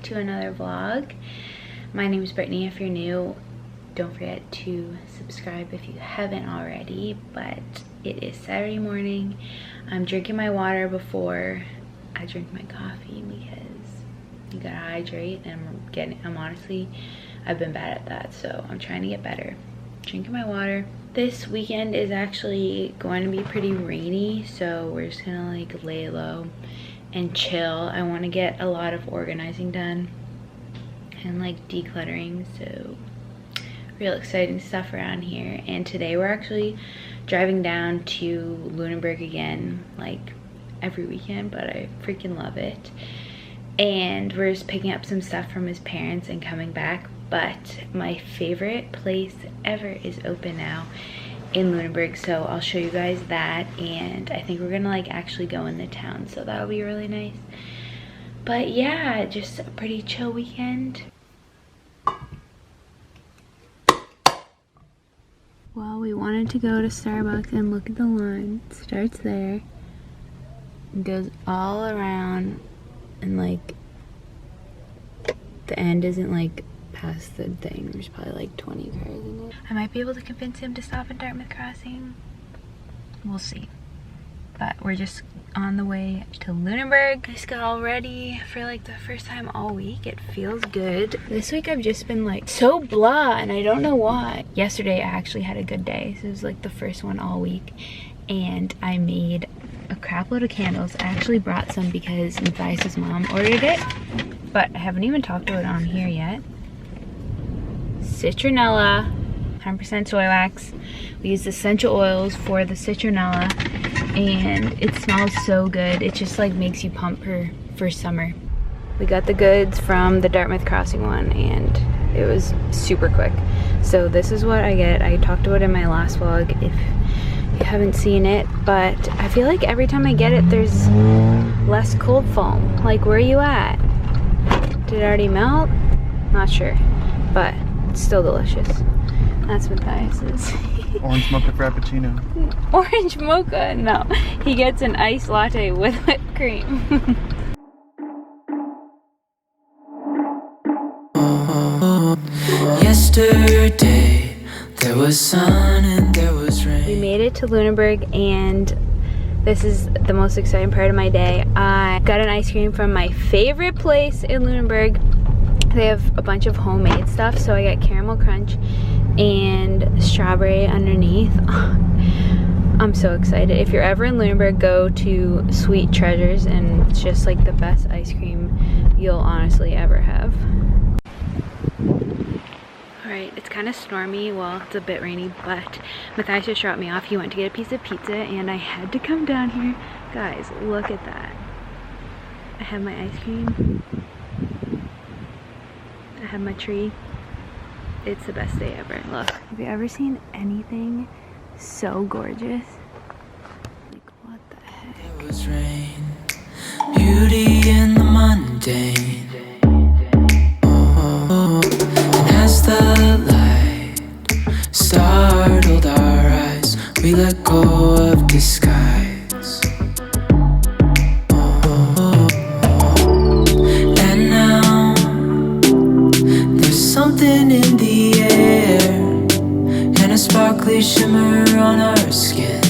to another vlog. My name is Brittany. If you're new, don't forget to subscribe if you haven't already. But it is Saturday morning. I'm drinking my water before I drink my coffee because you gotta hydrate, and I've been bad at that, so I'm trying to get better. Drinking my water. This weekend is actually going to be pretty rainy, so we're just gonna like lay low and chill. I want to get a lot of organizing done and like decluttering, so real exciting stuff around here. And today we're actually driving down to Lunenburg again, like every weekend, but I freaking love it. And we're just picking up some stuff from his parents and coming back. But my favorite place ever is open now in Lunenburg, so I'll show you guys that. And I think we're gonna like actually go in the town, so that'll be really nice. But yeah, just a pretty chill weekend. Well, we wanted to go to Starbucks and look at the line. It starts there, it goes all around, and like the end isn't like past the thing. There's probably like 20 cars in it. I might be able to convince him to stop at Dartmouth Crossing. We'll see. But we're just on the way to Lunenburg. I just got all ready for like the first time all week. It feels good. This week I've just been like so blah, and I don't know why. Yesterday I actually had a good day. So it was like the first one all week. And I made a crap load of candles. I actually brought some because Matthias's mom ordered it, but I haven't even talked to it on here yet. Citronella, 100% soy wax. We used essential oils for the citronella, and it smells so good. It just like makes you pump for summer. We got the goods from the Dartmouth Crossing one, and it was super quick. So this is what I get. I talked about it in my last vlog if you haven't seen it, but I feel like every time I get it there's less cold foam. Like, where are you at? Did it already melt? Not sure, but it's still delicious. That's Matthias's. Orange mocha frappuccino. Orange mocha? No. He gets an iced latte with whipped cream. Yesterday there was sun and there was rain. We made it to Lunenburg, and this is the most exciting part of my day. I got an ice cream from my favorite place in Lunenburg. They have a bunch of homemade stuff, so I got caramel crunch and strawberry underneath. I'm so excited. If you're ever in Lunenburg, go to Sweet Treasures, and it's just like the best ice cream you'll honestly ever have. Alright, it's kind of stormy. Well, it's a bit rainy, but Matthias just dropped me off. He went to get a piece of pizza, and I had to come down here. Guys, look at that. I have my ice cream. I have my tree. It's the best day ever. Look, have you ever seen anything so gorgeous? Like, what the heck? There was rain, beauty in the mundane. And as the light startled our eyes, we let go of disguise. And now there's something in the air, and a sparkly shimmer on our skin.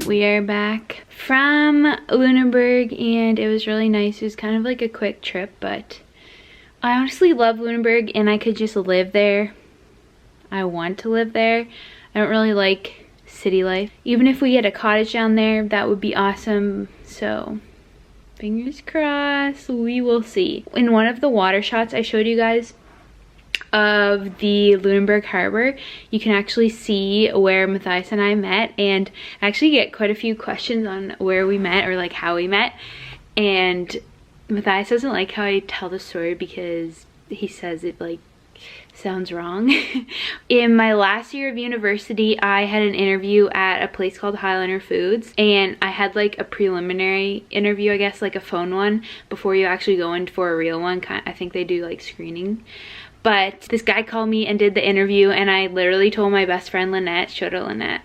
We are back from Lunenburg, and it was really nice. It was kind of like a quick trip, but I honestly love Lunenburg, and I could just live there. I want to live there. I don't really like city life. Even if we get a cottage down there, that would be awesome. So fingers crossed, we will see. In one of the water shots I showed you guys of the Lunenburg Harbor, you can actually see where Matthias and I met, and I actually get quite a few questions on where we met or like how we met. And Matthias doesn't like how I tell the story because he says it like sounds wrong. In my last year of university, I had an interview at a place called Highliner Foods, and I had like a preliminary interview, I guess, like a phone one before you actually go in for a real one. I think they do like screening. But this guy called me and did the interview, and I literally told my best friend Lynette, shout out Lynette,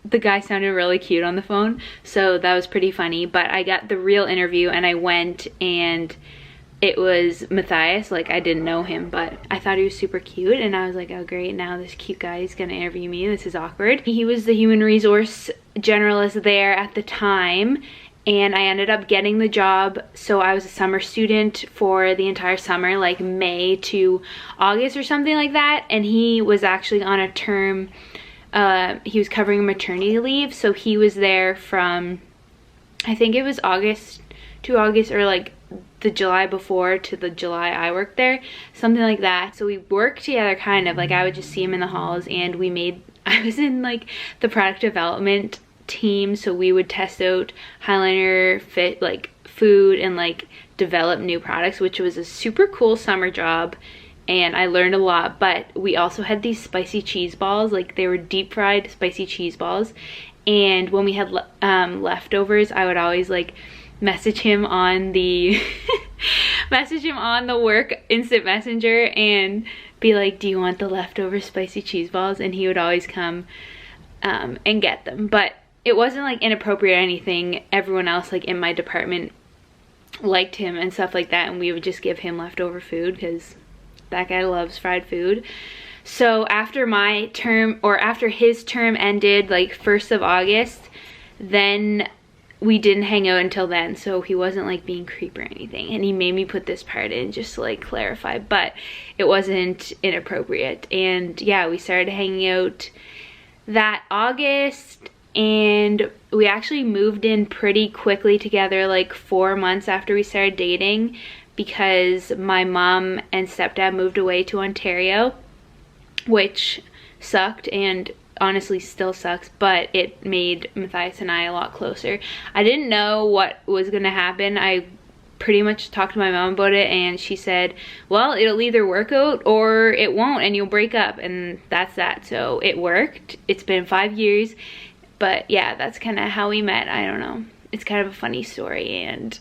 the guy sounded really cute on the phone, so that was pretty funny. But I got the real interview and I went, and it was Matthias. Like, I didn't know him, but I thought he was super cute, and I was like, oh great, now this cute guy is gonna interview me. This is awkward. He was the human resource generalist there at the time, and I ended up getting the job. So I was a summer student for the entire summer, like May to August or something like that, and he was actually on a term, he was covering maternity leave, so he was there from, I think it was August to August, or like the July before to the July I worked there, something like that. So we worked together, kind of like I would just see him in the halls, and I was in like the product development team, so we would test out Highliner fit like food and like develop new products, which was a super cool summer job, and I learned a lot. But we also had these spicy cheese balls, like they were deep fried spicy cheese balls, and when we had leftovers, I would always like message him on the work instant messenger and be like, do you want the leftover spicy cheese balls? And he would always come and get them. But it wasn't like inappropriate or anything. Everyone else like in my department liked him and stuff like that, and we would just give him leftover food because that guy loves fried food. So after my term, or after his term ended, like 1st of August, then we didn't hang out until then, so he wasn't like being creep or anything. And he made me put this part in just to like clarify, but it wasn't inappropriate. And yeah, we started hanging out that August, and we actually moved in pretty quickly together, like 4 months after we started dating, because my mom and stepdad moved away to Ontario, which sucked and honestly still sucks, but it made Matthias and I a lot closer. I didn't know what was gonna happen. I pretty much talked to my mom about it, and she said, well, it'll either work out or it won't, and you'll break up, and that's that. So it worked. It's been 5 years, but yeah, that's kind of how we met. I don't know, it's kind of a funny story, and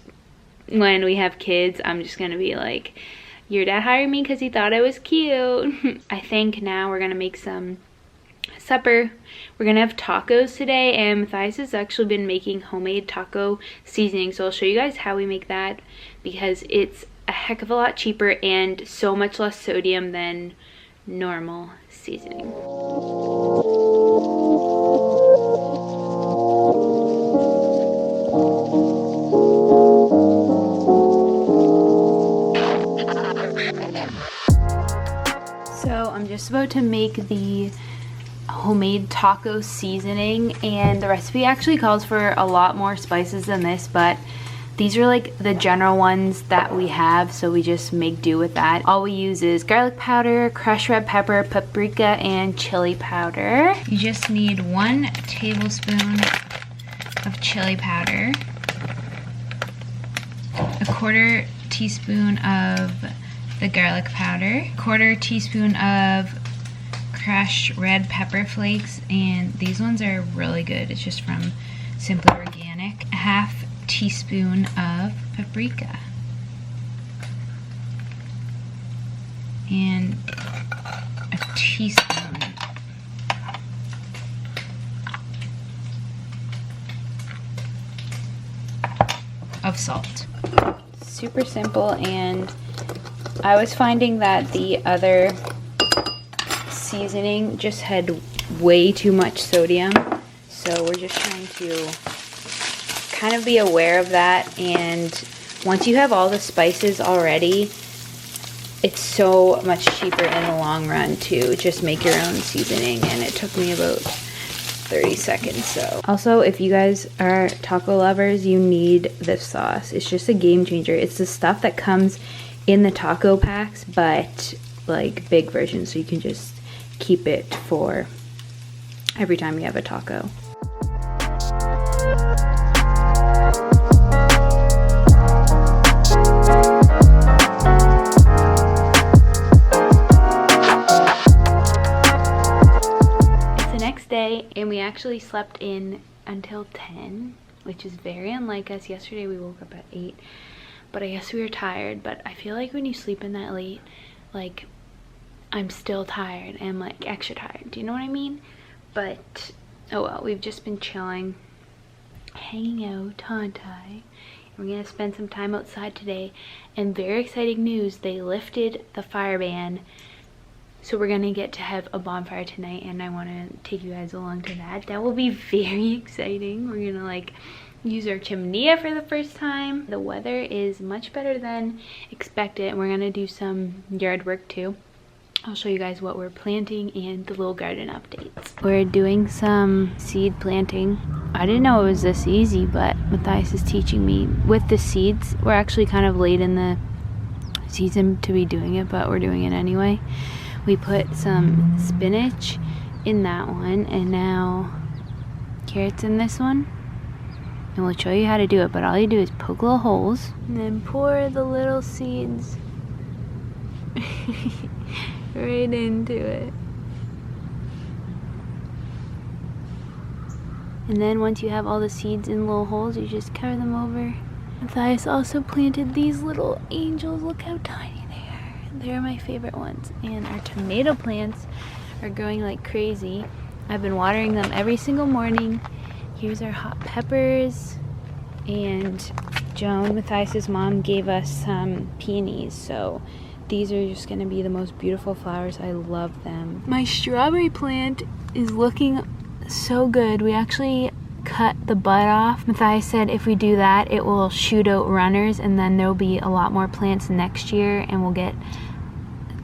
when we have kids, I'm just gonna be like, your dad hired me because he thought I was cute. I think now we're gonna make some supper. We're gonna have tacos today, and Matthias has actually been making homemade taco seasoning, so I'll show you guys how we make that, because it's a heck of a lot cheaper and so much less sodium than normal seasoning. So I'm just about to make the homemade taco seasoning, and the recipe actually calls for a lot more spices than this, but these are like the general ones that we have, so we just make do with that. All we use is garlic powder, crushed red pepper, paprika, and chili powder. You just need 1 tablespoon of chili powder, a 1/4 teaspoon of the garlic powder, 1/4 teaspoon of crushed red pepper flakes, and these ones are really good. It's just from Simply Organic. 1/2 teaspoon of paprika, and a teaspoon of salt. Super simple, and I was finding that the other seasoning just had way too much sodium, so we're just trying to kind of be aware of that. And once you have all the spices already, it's so much cheaper in the long run to just make your own seasoning, and it took me about 30 seconds. So also, if you guys are taco lovers, you need this sauce. It's just a game changer. It's the stuff that comes in the taco packs, but like big version, so you can just keep it for every time you have a taco. It's the next day, and we actually slept in until 10, which is very unlike us. Yesterday we woke up at 8, but I guess we were tired. But I feel like when you sleep in that late, like, I'm still tired and like extra tired, do you know what I mean? But Oh well, we've just been chilling, hanging out, Tontai. We're gonna spend some time outside today, and very exciting news, they lifted the fire ban. So we're gonna get to have a bonfire tonight, and I wanna take you guys along to that. That will be very exciting. We're gonna like use our chimney for the first time. The weather is much better than expected, and we're gonna do some yard work too. I'll show you guys what we're planting and the little garden updates. We're doing some seed planting. I didn't know it was this easy, but Matthias is teaching me with the seeds. We're actually kind of late in the season to be doing it, but we're doing it anyway. We put some spinach in that one, and now carrots in this one. And we'll show you how to do it, but all you do is poke little holes and then pour the little seeds right into it. And then once you have all the seeds in little holes, you just cover them over. Matthias also planted these little angels. Look how tiny they are. They're my favorite ones. And our tomato plants are growing like crazy. I've been watering them every single morning. Here's our hot peppers. And Joan, Matthias's mom, gave us some peonies. So these are just gonna be the most beautiful flowers. I love them. My strawberry plant is looking so good. We actually cut the bud off. Matthias said if we do that, it will shoot out runners, and then there'll be a lot more plants next year, and we'll get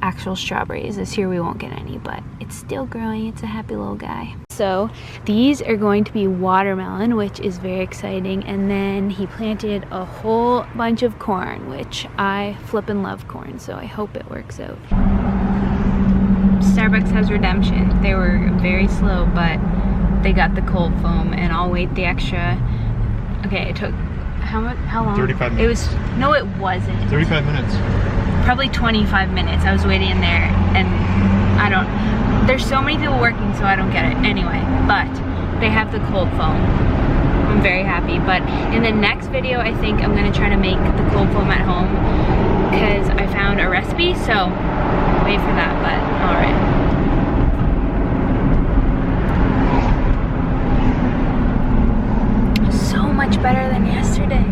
actual strawberries. This year we won't get any, but it's still growing. It's a happy little guy. So these are going to be watermelon, which is very exciting. And then he planted a whole bunch of corn, which I flippin' love corn, so I hope it works out. Starbucks has redemption. They were very slow, but they got the cold foam, and I'll wait the extra. Okay, it took how long? 35 minutes. No, it wasn't. 35 minutes. Probably 25 minutes. I was waiting in there, and there's so many people working, so I don't get it anyway, but they have the cold foam. I'm very happy. But in the next video, I think I'm gonna try to make the cold foam at home, because I found a recipe, so wait for that. But all right. Much better than yesterday.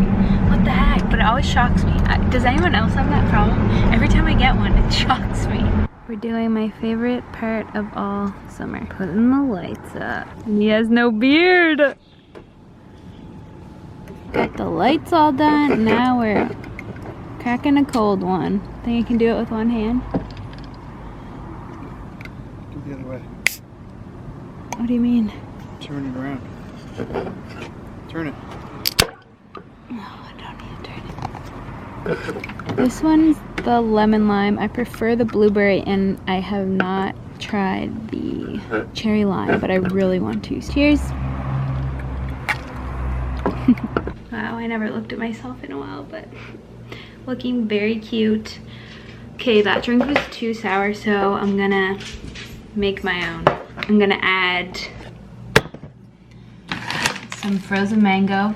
What the heck? But it always shocks me. Does anyone else have that problem? Every time I get one, it shocks me. We're doing my favorite part of all summer. Putting the lights up. And he has no beard. Got the lights all done. Now we're cracking a cold one. Think you can do it with one hand? Go the other way. What do you mean? Turn it around. Turn it. Oh, I don't need to turn it. This one's the lemon lime. I prefer the blueberry, and I have not tried the cherry lime, but I really want to. Cheers. Wow, I never looked at myself in a while, but looking very cute. Okay, that drink was too sour, so I'm gonna make my own. I'm gonna add some frozen mango,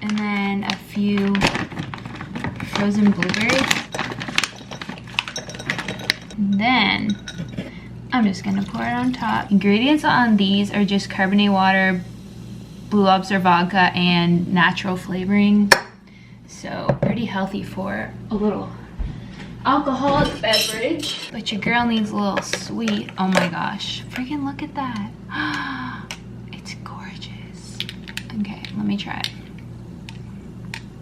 and then a few frozen blueberries. And then I'm just gonna pour it on top. Ingredients on these are just carbonated water, Blue Lobster vodka, and natural flavoring. So pretty healthy for a little alcoholic beverage. But your girl needs a little sweet. Oh my gosh, freaking look at that. It's gorgeous. Okay, let me try it.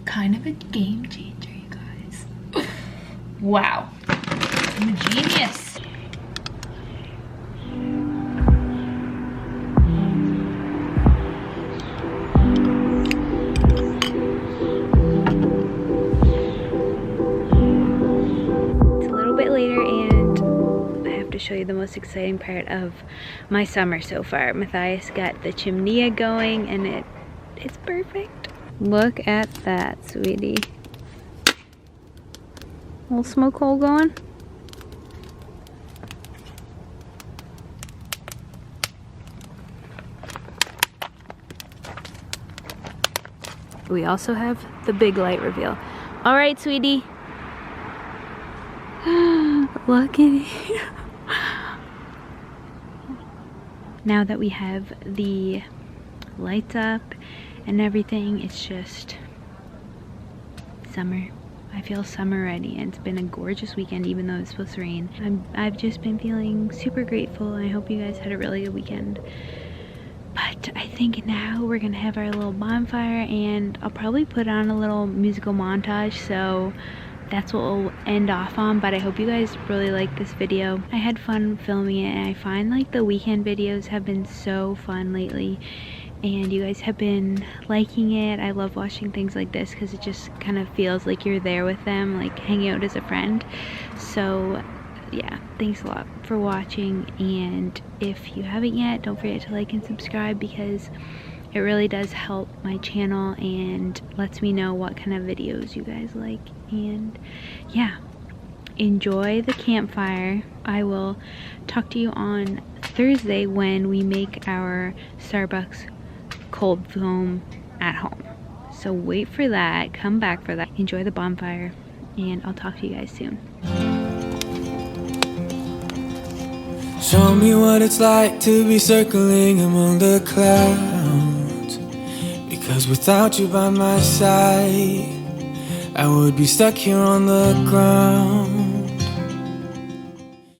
Kind of a game changer, you guys. Wow, I'm a genius. Show you the most exciting part of my summer so far. Matthias got the chimney going, and it's perfect. Look at that, sweetie. Little smoke hole going. We also have the big light reveal. All right, sweetie. Look at you. now that we have the lights up and everything, it's just summer. I feel summer ready, and it's been a gorgeous weekend even though it's supposed to rain. I've just been feeling super grateful. I hope you guys had a really good weekend. But I think now we're gonna have our little bonfire, and I'll probably put on a little musical montage, so that's what we'll end off on. But I hope you guys really like this video. I had fun filming it, and I find like the weekend videos have been so fun lately, and you guys have been liking it. I love watching things like this because it just kind of feels like you're there with them, like hanging out as a friend. So yeah, thanks a lot for watching, and if you haven't yet, don't forget to like and subscribe because it really does help my channel and lets me know what kind of videos you guys like. And yeah, enjoy the campfire. I will talk to you on Thursday when we make our Starbucks cold foam at home. So wait for that, come back for that, enjoy the bonfire, and I'll talk to you guys soon. Show me what it's like to be circling among the clouds, because without you by my side I would be stuck here on the ground.